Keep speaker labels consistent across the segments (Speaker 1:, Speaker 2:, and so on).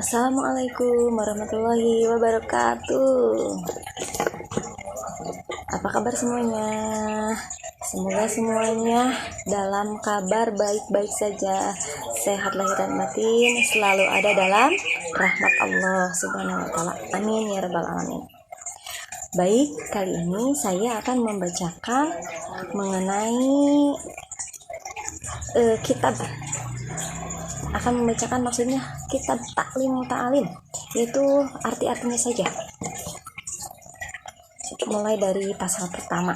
Speaker 1: Assalamualaikum warahmatullahi wabarakatuh. Apa kabar semuanya? Semoga semuanya dalam kabar baik-baik saja, sehat lahir dan batin, selalu ada dalam rahmat Allah Subhanahu wa taala. Amin ya rabbal alamin. Baik, kali ini saya akan membacakan mengenai kitab maksudnya kitab Taklim Ta'alim, yaitu arti-artinya saja. Mulai dari pasal pertama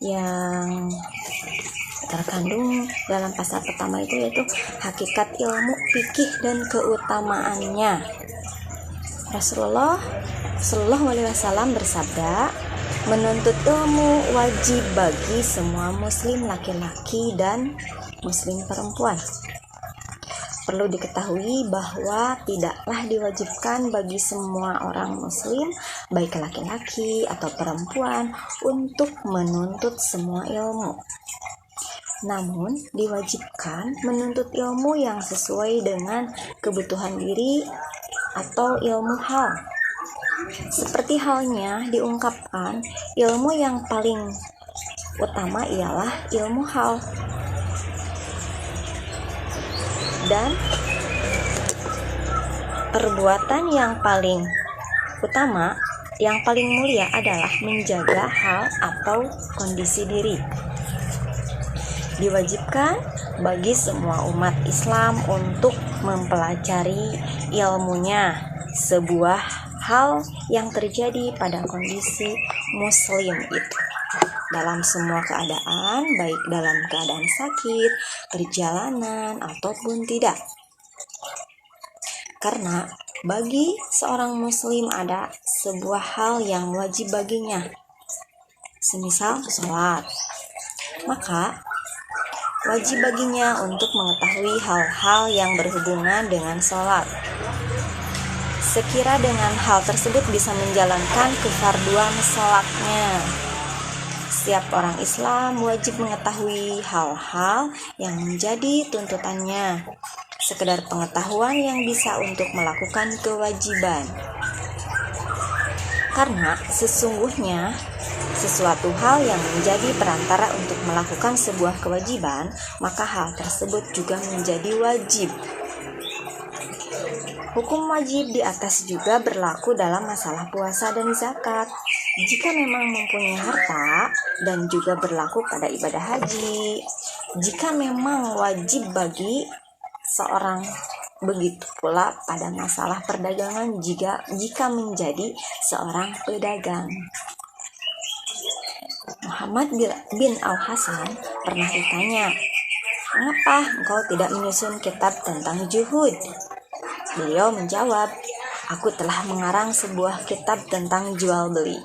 Speaker 1: yang terkandung dalam pasal pertama itu, yaitu hakikat ilmu fikih dan keutamaannya. Rasulullah Shallallahu Alaihi Wasallam bersabda, menuntut ilmu wajib bagi semua muslim laki-laki dan muslim perempuan. Perlu diketahui bahwa tidaklah diwajibkan bagi semua orang muslim, baik laki-laki atau perempuan, untuk menuntut semua ilmu. Namun, diwajibkan menuntut ilmu yang sesuai dengan kebutuhan diri atau ilmu hal. Seperti halnya diungkapkan, ilmu yang paling utama ialah ilmu hal. Dan perbuatan yang paling utama, yang paling mulia adalah menjaga hal atau kondisi diri. Diwajibkan bagi semua umat Islam untuk mempelajari ilmunya, sebuah hal yang terjadi pada kondisi muslim itu, dalam semua keadaan, baik dalam keadaan sakit, perjalanan, ataupun tidak. Karena bagi seorang muslim ada sebuah hal yang wajib baginya, semisal sholat, maka wajib baginya untuk mengetahui hal-hal yang berhubungan dengan sholat, sekira dengan hal tersebut bisa menjalankan kefarduan sholatnya. Setiap orang Islam wajib mengetahui hal-hal yang menjadi tuntutannya. Sekedar pengetahuan yang bisa untuk melakukan kewajiban. Karena sesungguhnya sesuatu hal yang menjadi perantara untuk melakukan sebuah kewajiban, maka hal tersebut juga menjadi wajib. Hukum wajib di atas juga berlaku dalam masalah puasa dan zakat. Jika memang mempunyai harta, dan juga berlaku pada ibadah haji. Jika memang wajib bagi seorang, begitu pula pada masalah perdagangan jika menjadi seorang pedagang. Muhammad bin Al-Hasan pernah ditanya, "Mengapa engkau tidak menyusun kitab tentang zuhud?" Beliau menjawab, "Aku telah mengarang sebuah kitab tentang jual beli."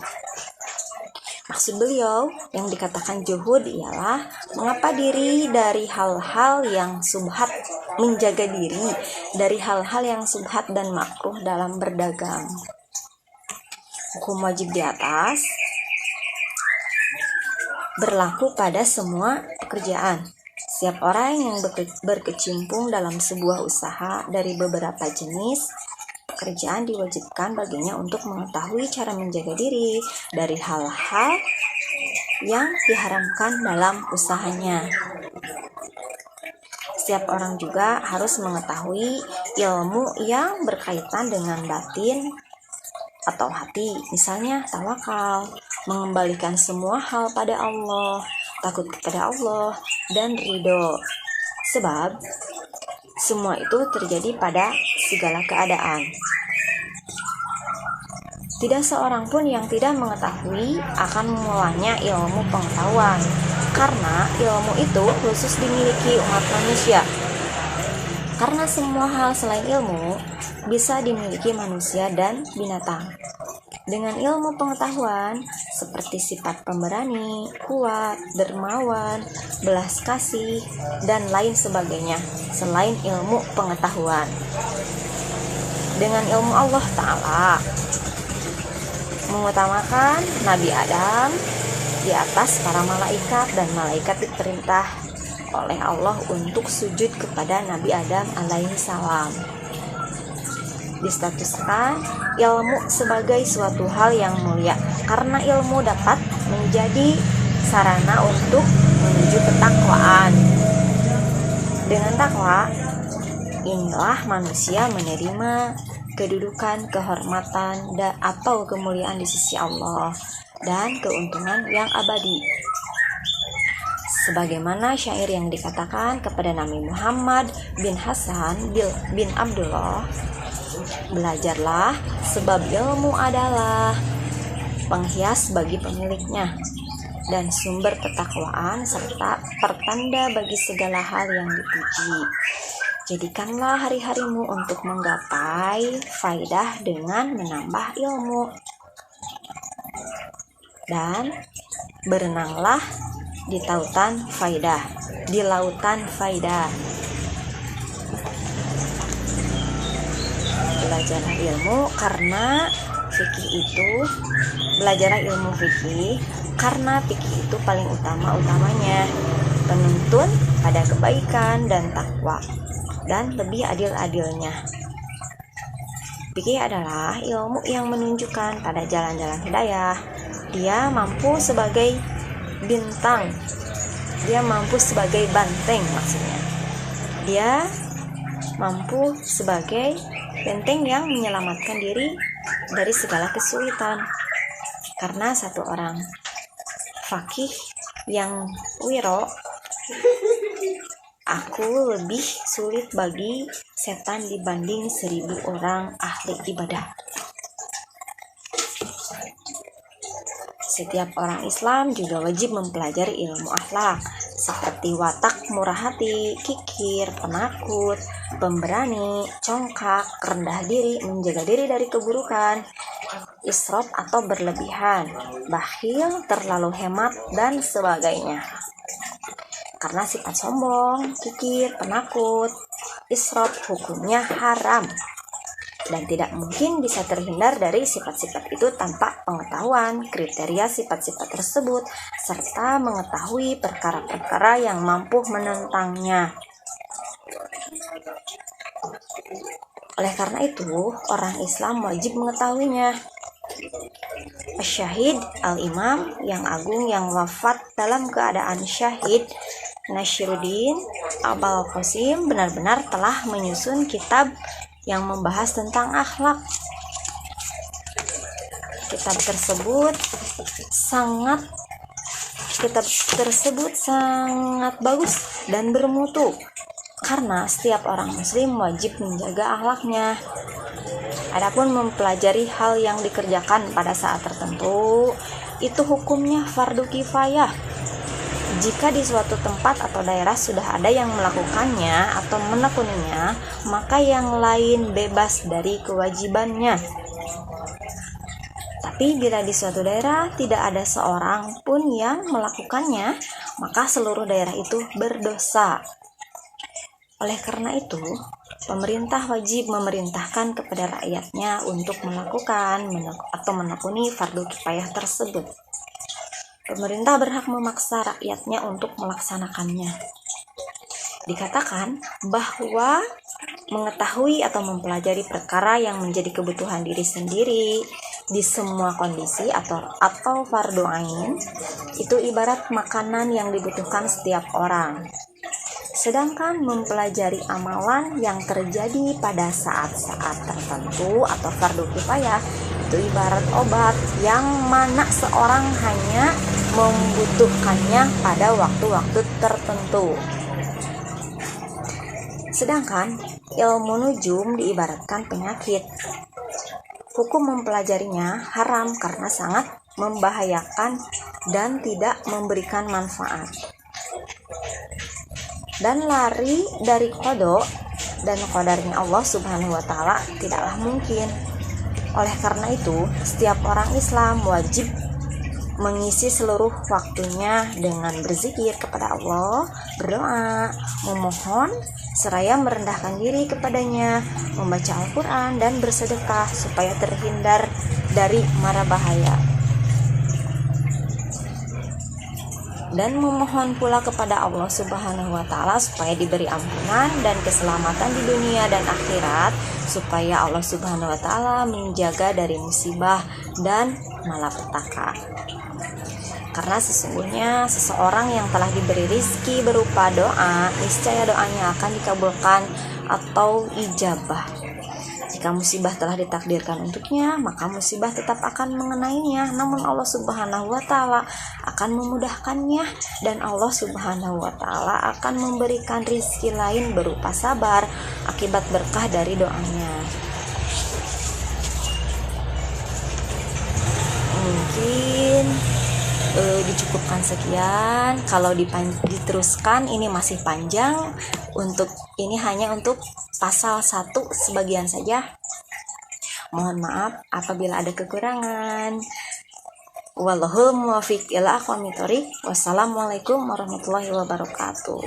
Speaker 1: Maksud beliau yang dikatakan zuhud ialah mengapa diri dari hal-hal yang subhat, menjaga diri dari hal-hal yang subhat dan makruh dalam berdagang. Hukum wajib di atas berlaku pada semua pekerjaan. Setiap orang yang berkecimpung dalam sebuah usaha dari beberapa jenis pekerjaan diwajibkan baginya untuk mengetahui cara menjaga diri dari hal-hal yang diharamkan dalam usahanya. Setiap orang juga harus mengetahui ilmu yang berkaitan dengan batin atau hati, misalnya tawakal, mengembalikan semua hal pada Allah, takut kepada Allah, dan ridho. Sebab semua itu terjadi pada segala keadaan. Tidak seorang pun yang tidak mengetahui akan mulanya ilmu pengetahuan, karena ilmu itu khusus dimiliki umat manusia. Karena semua hal selain ilmu bisa dimiliki manusia dan binatang. Dengan ilmu pengetahuan seperti sifat pemberani, kuat, dermawan, belas kasih, dan lain sebagainya selain ilmu pengetahuan. Dengan ilmu Allah Ta'ala mengutamakan Nabi Adam di atas para malaikat, dan malaikat diperintah oleh Allah untuk sujud kepada Nabi Adam alaihi salam. Distatuskan ilmu sebagai suatu hal yang mulia karena ilmu dapat menjadi sarana untuk menuju ketakwaan. Dengan takwa, inilah manusia menerima kedudukan, kehormatan, atau kemuliaan di sisi Allah dan keuntungan yang abadi. Sebagaimana syair yang dikatakan kepada Nabi Muhammad bin Hasan bin Abdullah, belajarlah sebab ilmu adalah penghias bagi pemiliknya dan sumber ketakwaan serta pertanda bagi segala hal yang dipuji. Jadikanlah hari-harimu untuk menggapai faidah dengan menambah ilmu. Dan berenanglah di lautan faidah. Belajarlah ilmu fikih karena fikih itu paling utamanya penuntun pada kebaikan dan takwa dan lebih adil-adilnya. Fikih adalah ilmu yang menunjukkan pada jalan-jalan hidayah. Dia mampu sebagai bintang, dia mampu sebagai banteng maksudnya. Dia mampu sebagai benteng yang menyelamatkan diri dari segala kesulitan. Karena satu orang fakih yang wiro, aku lebih sulit bagi setan dibanding 1000 orang ahli ibadah. Setiap orang Islam juga wajib mempelajari ilmu akhlak seperti watak, murah hati, kikir, penakut, pemberani, congkak, rendah diri, menjaga diri dari keburukan, israf atau berlebihan, bakhil, terlalu hemat, dan sebagainya. Karena sifat sombong, kikir, penakut, israf hukumnya haram dan tidak mungkin bisa terhindar dari sifat-sifat itu tanpa pengetahuan kriteria sifat-sifat tersebut serta mengetahui perkara-perkara yang mampu menentangnya. Oleh karena itu, orang Islam wajib mengetahuinya. Syahid Al-Imam yang agung yang wafat dalam keadaan syahid, Nasruddin Abul Qasim, benar-benar telah menyusun kitab yang membahas tentang akhlak. Kitab tersebut sangat bagus dan bermutu karena setiap orang muslim wajib menjaga akhlaknya. Adapun mempelajari hal yang dikerjakan pada saat tertentu, itu hukumnya fardu kifayah. Jika di suatu tempat atau daerah sudah ada yang melakukannya atau menekuninya, maka yang lain bebas dari kewajibannya. Tapi bila di suatu daerah tidak ada seorang pun yang melakukannya, maka seluruh daerah itu berdosa. Oleh karena itu, pemerintah wajib memerintahkan kepada rakyatnya untuk melakukan atau menekuni fardu kifayah tersebut. Pemerintah berhak memaksa rakyatnya untuk melaksanakannya. Dikatakan bahwa mengetahui atau mempelajari perkara yang menjadi kebutuhan diri sendiri di semua kondisi atau fardu ain itu ibarat makanan yang dibutuhkan setiap orang. Sedangkan mempelajari amalan yang terjadi pada saat-saat tertentu atau fardu kifayah itu ibarat obat yang mana seorang hanya membutuhkannya pada waktu-waktu tertentu. Sedangkan ilmu nujum diibaratkan penyakit. Hukum mempelajarinya haram karena sangat membahayakan dan tidak memberikan manfaat. Dan lari dari qada dan qadarnya Allah Subhanahu wa taala tidaklah mungkin. Oleh karena itu, setiap orang Islam wajib mengisi seluruh waktunya dengan berzikir kepada Allah, berdoa, memohon, seraya merendahkan diri kepadanya, membaca Al-Quran, dan bersedekah supaya terhindar dari mara bahaya. dan memohon pula kepada Allah Subhanahu wa taala supaya diberi ampunan dan keselamatan di dunia dan akhirat, supaya Allah Subhanahu wa taala menjaga dari musibah dan malapetaka. Karena sesungguhnya seseorang yang telah diberi rizki berupa doa, niscaya doanya akan dikabulkan atau ijabah. Jika musibah telah ditakdirkan untuknya, maka musibah tetap akan mengenainya. Namun Allah Subhanahu wa taala akan memudahkannya, dan Allah Subhanahu wa taala akan memberikan rizki lain berupa sabar akibat berkah dari doanya. Mungkin dicukupkan sekian. Kalau diteruskan ini masih panjang. Untuk ini hanya untuk pasal 1 sebagian saja. Mohon maaf apabila ada kekurangan. Wallahul muwaffiq ila aqwamit thoriq. Wassalamualaikum warahmatullahi wabarakatuh.